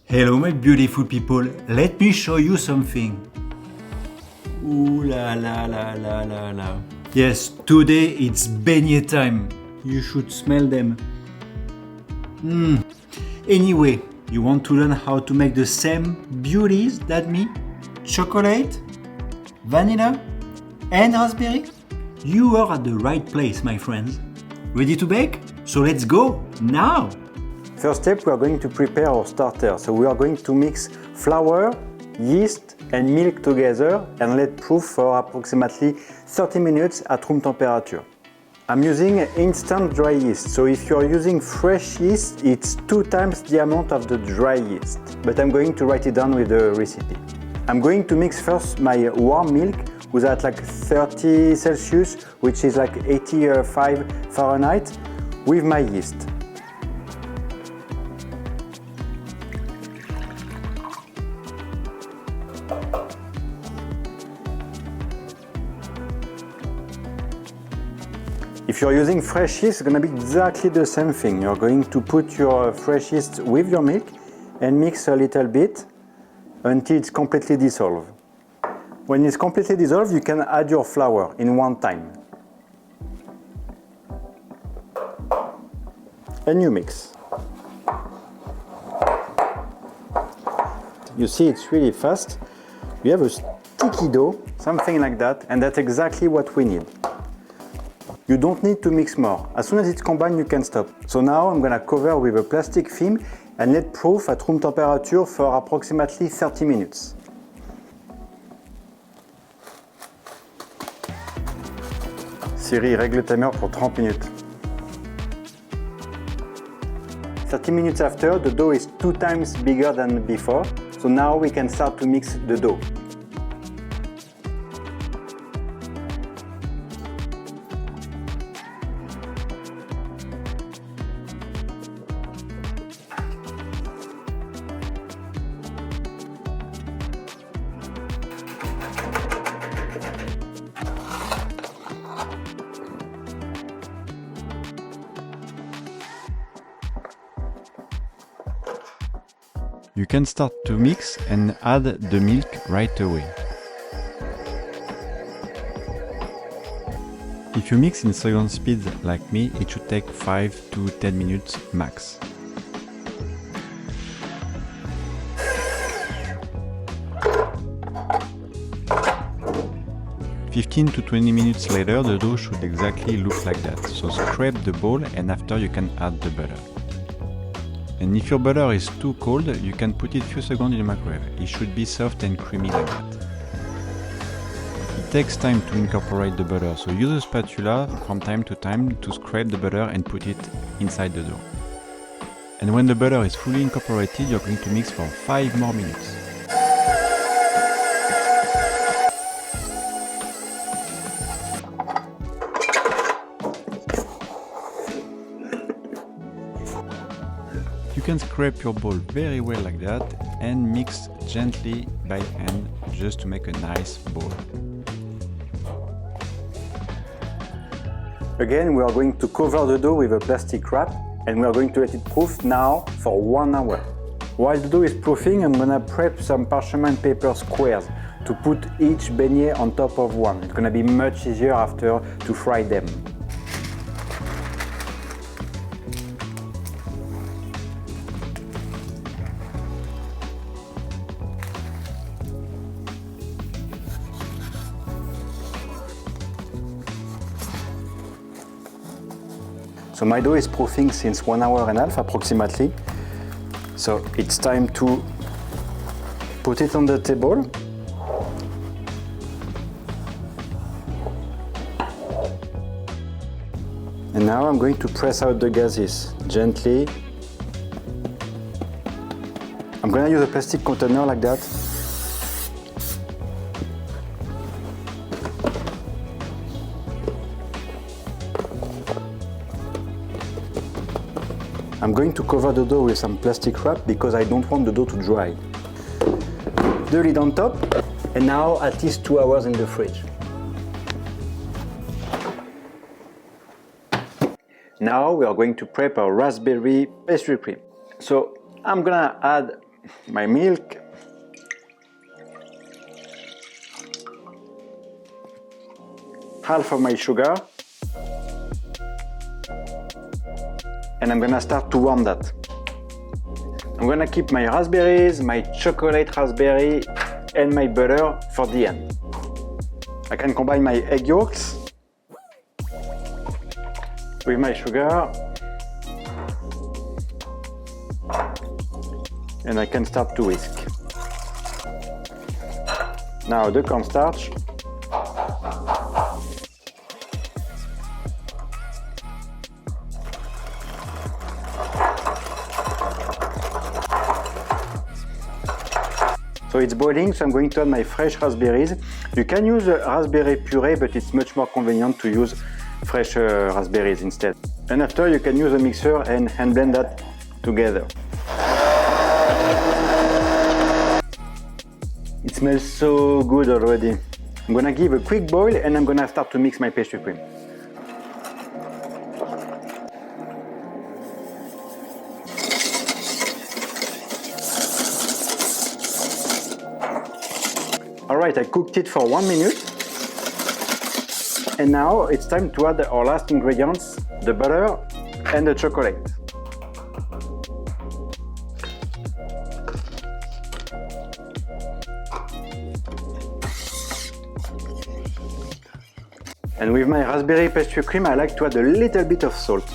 Hello my beautiful people, let me show you something. Ooh la la la la la la. Yes, today it's beignet time. You should smell them. Anyway, you want to learn how to make the same beauties that me? Chocolate, vanilla, and raspberry? You are at the right place, my friends. Ready to bake? So let's go now! First step, we are going to prepare our starter. So we are going to mix flour, yeast and milk together and let proof for approximately 30 minutes at room temperature. I'm using instant dry yeast, so if you are using fresh yeast, it's 2 times the amount of the dry yeast. But I'm going to write it down with the recipe. I'm going to mix first my warm milk with at like 30 Celsius, which is like 85 Fahrenheit, with my yeast. If you're using fresh yeast, it's going to be exactly the same thing. You're going to put your fresh yeast with your milk and mix a little bit until it's completely dissolved. When it's completely dissolved, you can add your flour in one time. And you mix. You see, it's really fast. You have a sticky dough, something like that, and that's exactly what we need. You don't need to mix more. As soon as it's combined, you can stop. So now I'm gonna cover with a plastic film and let proof at room temperature for approximately 30 minutes. Siri, règle le timer pour 30 minutes. 30 minutes after, the dough is 2 times bigger than before. So now we can start to mix the dough. You can start to mix and add the milk right away. If you mix in second speed like me, it should take 5 to 10 minutes max. "15 to 20 minutes later, the dough should exactly look like that. So scrape the bowl and after you can add the butter. And if your butter is too cold, you can put it few seconds in the microwave. It should be soft and creamy like that. It takes time to incorporate the butter, so use a spatula from time to time to scrape the butter and put it inside the dough. And when the butter is fully incorporated, you're going to mix for 5 more minutes. You can scrape your bowl very well like that and mix gently by hand just to make a nice bowl. Again, we are going to cover the dough with a plastic wrap and we are going to let it proof now for 1 hour. While the dough is proofing, I'm gonna prep some parchment paper squares to put each beignet on top of one. It's gonna be much easier after to fry them. So my dough is proofing since 1 hour and a half approximately. So it's time to put it on the table. And now I'm going to press out the gases gently. I'm going to use a plastic container like that. I'm going to cover the dough with some plastic wrap because I don't want the dough to dry. The lid on top, and now at least 2 hours in the fridge. Now we are going to prep our raspberry pastry cream. So I'm gonna add my milk. Half of my sugar. And I'm gonna start to warm that. I'm gonna keep my raspberries, my chocolate raspberry, and my butter for the end. I can combine my egg yolks with my sugar. And I can start to whisk. Now the cornstarch. So it's boiling, so I'm going to add my fresh raspberries. You can use a raspberry puree, but it's much more convenient to use fresh raspberries instead. And after you can use a mixer and hand blend that together. It smells so good already. I'm gonna give a quick boil and I'm gonna start to mix my pastry cream. Alright, I cooked it for 1 minute. And now it's time to add our last ingredients, the butter and the chocolate. And with my raspberry pastry cream, I like to add a little bit of salt,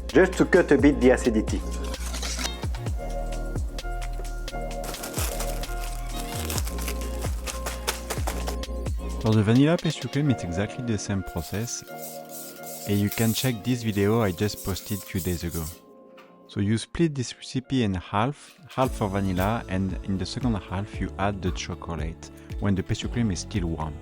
just to cut a bit the acidity. For the vanilla pastry cream, it's exactly the same process, and you can check this video I just posted a few days ago. So you split this recipe in half for vanilla, and in the second half you add the chocolate when the pastry cream is still warm.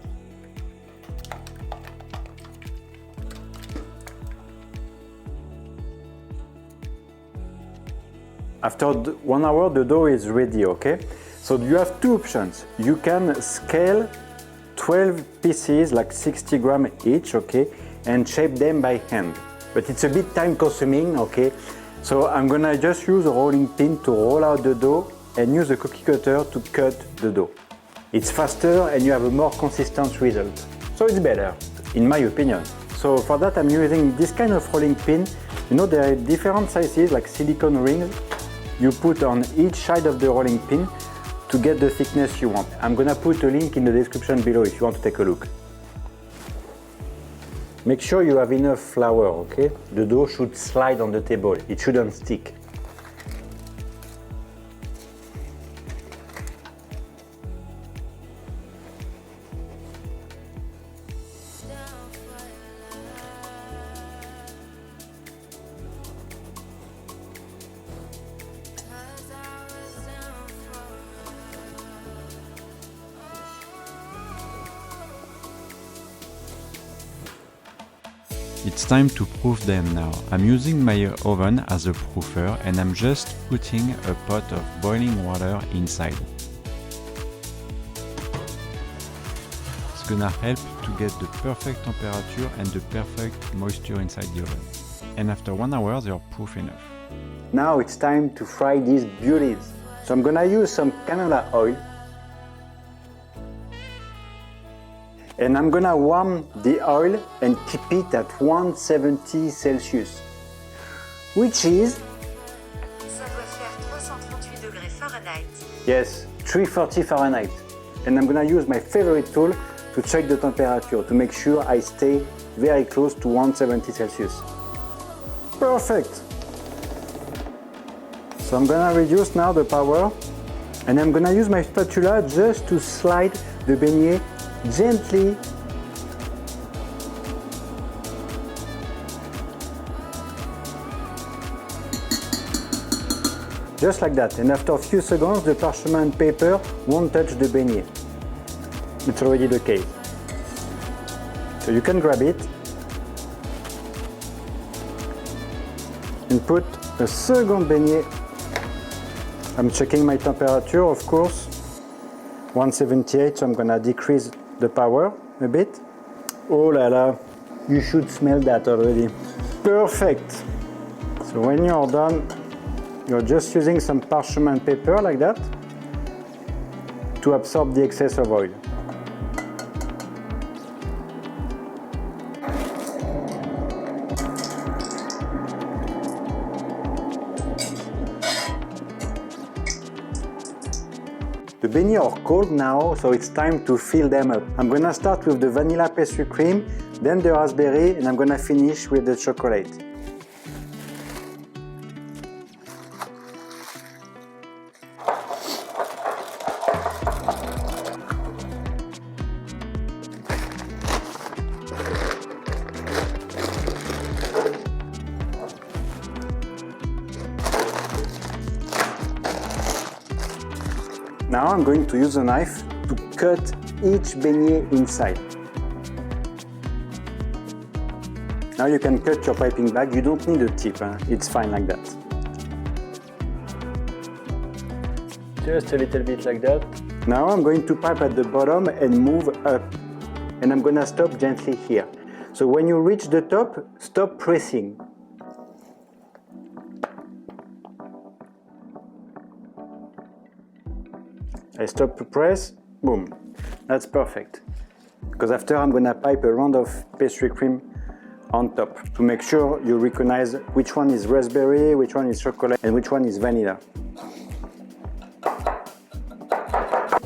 After 1 hour, the dough is ready, okay? So you have two options. You can scale 12 pieces, like 60 grams each, okay? And shape them by hand. But it's a bit time consuming, okay? So I'm gonna just use a rolling pin to roll out the dough and use a cookie cutter to cut the dough. It's faster and you have a more consistent result. So it's better, in my opinion. So for that I'm using this kind of rolling pin. You know, there are different sizes, like silicone rings. You put on each side of the rolling pin to get the thickness you want. I'm gonna put a link in the description below if you want to take a look. Make sure you have enough flour, okay? The dough should slide on the table, it shouldn't stick. It's time to proof them now. I'm using my oven as a proofer and I'm just putting a pot of boiling water inside. It's gonna help to get the perfect temperature and the perfect moisture inside the oven. And after 1 hour they are proof enough. Now it's time to fry these beauties. So I'm gonna use some canola oil. And I'm gonna warm the oil and keep it at 170 Celsius, which is, Ça doit faire 338 degrés Fahrenheit. yes, 340 Fahrenheit. And I'm gonna use my favorite tool to check the temperature to make sure I stay very close to 170 Celsius. Perfect! So I'm gonna reduce now the power and I'm gonna use my spatula just to slide the beignet gently . Just like that, and after a few seconds the parchment paper won't touch the beignet. It's already the case. So you can grab it and put a second beignet. I'm checking my temperature, of course. 178, so I'm gonna decrease the power a bit. Oh la la, you should smell that already. Perfect! So when you're done, You're just using some parchment paper like that to absorb the excess of oil. The beignets are cold now, so it's time to fill them up. I'm gonna start with the vanilla pastry cream, then the raspberry, and I'm gonna finish with the chocolate. Now I'm going to use a knife to cut each beignet inside. Now you can cut your piping bag, you don't need a tip, it's fine like that. Just a little bit like that. Now I'm going to pipe at the bottom and move up. And I'm gonna stop gently here. So when you reach the top, stop pressing. I stop to press, boom, that's perfect. Because after I'm gonna pipe a round of pastry cream on top to make sure you recognize which one is raspberry, which one is chocolate, and which one is vanilla.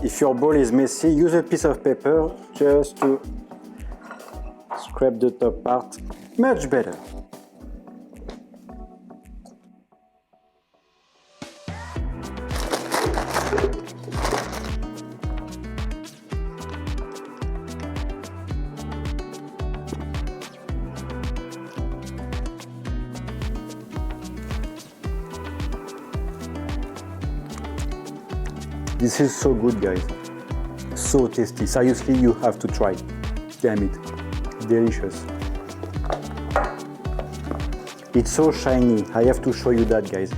If your bowl is messy, use a piece of paper just to scrape the top part. Much better. This is so good, guys. So tasty. Seriously, you have to try. Damn it. Delicious. It's so shiny. I have to show you that, guys.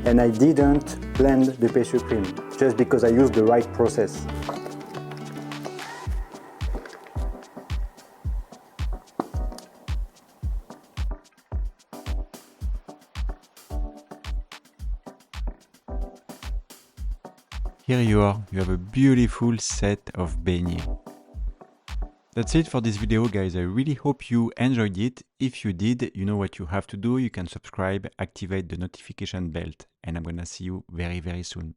And I didn't blend the pastry cream just because I used the right process. Here you are, you have a beautiful set of beignets. That's it for this video, guys. I really hope you enjoyed it. If you did, you know what you have to do. You can subscribe, activate the notification bell, and I'm gonna see you very, very soon.